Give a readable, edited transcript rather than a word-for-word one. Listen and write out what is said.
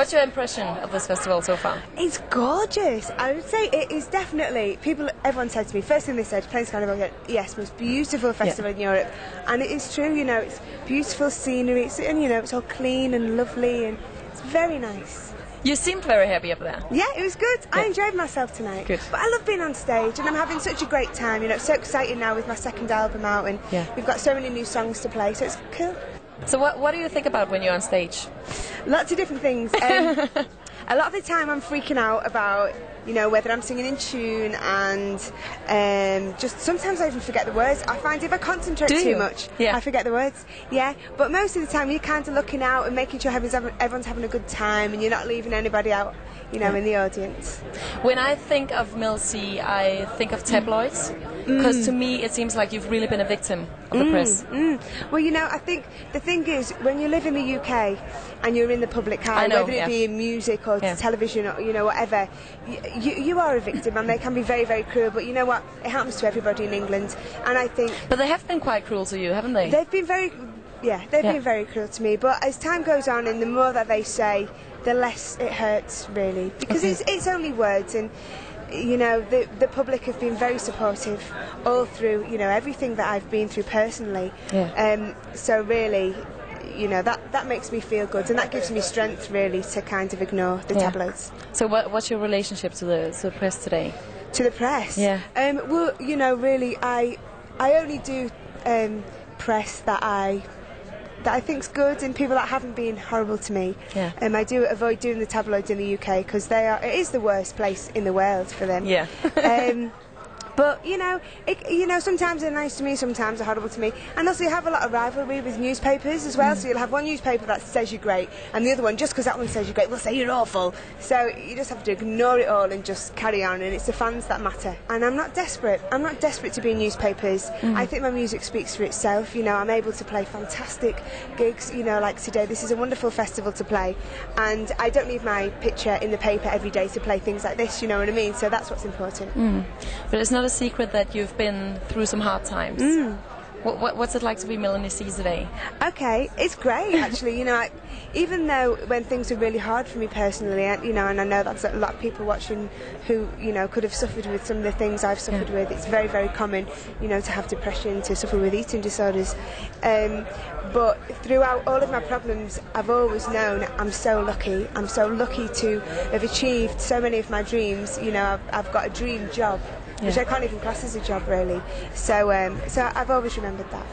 What's your impression of this festival so far? It's gorgeous. I would say it is definitely. Everyone said to me, first thing they said, playing Skanderborg, yes, most beautiful festival in Europe, and it is true. You know, it's beautiful scenery, and you know, it's all clean and lovely, and it's very nice. You seemed very happy up there. Yeah, it was good. Yeah. I enjoyed myself tonight. Good. But I love being on stage, and I'm having such a great time. You know, it's so exciting now with my second album out, and we've got so many new songs to play, so it's cool. So what do you think about when you're on stage? Lots of different things. A lot of the time I'm freaking out about, you know, whether I'm singing in tune, and just sometimes I even forget the words. I find if I concentrate too much, I forget the words. Yeah, but most of the time you're kind of looking out and making sure everyone's having a good time, and you're not leaving anybody out, you know, in the audience. When I think of Mel C, I think of tabloids, because to me it seems like you've really been a victim of the press. Well, you know, I think the thing is, when you live in the UK and you're in the public eye, whether it be in music or television or, you know, whatever, you are a victim, and they can be very, very cruel, but you know what, it happens to everybody in England, and I think... But they have been quite cruel to you, haven't they? They've been very... Yeah, they've been very cruel to me, but as time goes on and the more that they say, the less it hurts, really, because it's only words, and you know, the public have been very supportive all through, you know, everything that I've been through personally. So really, you know, that makes me feel good, and that gives me strength really to kind of ignore the tabloids. So what's your relationship to the press today? To the press? Yeah. Well, you know, really, I only do press that I think's good, and people that haven't been horrible to me. I do avoid doing the tabloids in the UK, because it is the worst place in the world for them. But you know, sometimes they're nice to me, sometimes they're horrible to me, and also you have a lot of rivalry with newspapers as well. So you'll have one newspaper that says you're great, and the other one, just because that one says you're great, will say you're awful. So you just have to ignore it all and just carry on, and it's the fans that matter. And I'm not desperate. I'm not desperate to be in newspapers. I think my music speaks for itself. You know, I'm able to play fantastic gigs. You know, like today, this is a wonderful festival to play, and I don't need my picture in the paper every day to play things like this. You know what I mean? So that's what's important. But it's not a secret that you've been through some hard times. What's it like to be Melanie C today? Okay, it's great actually. You know, even though when things are really hard for me personally, you know, and I know that's a lot of people watching who, you know, could have suffered with some of the things I've suffered with. It's very, very common, you know, to have depression, to suffer with eating disorders. But throughout all of my problems, I've always known I'm so lucky. I'm so lucky to have achieved so many of my dreams. You know, I've got a dream job, which I can't even class as a job really. So I've always remembered that.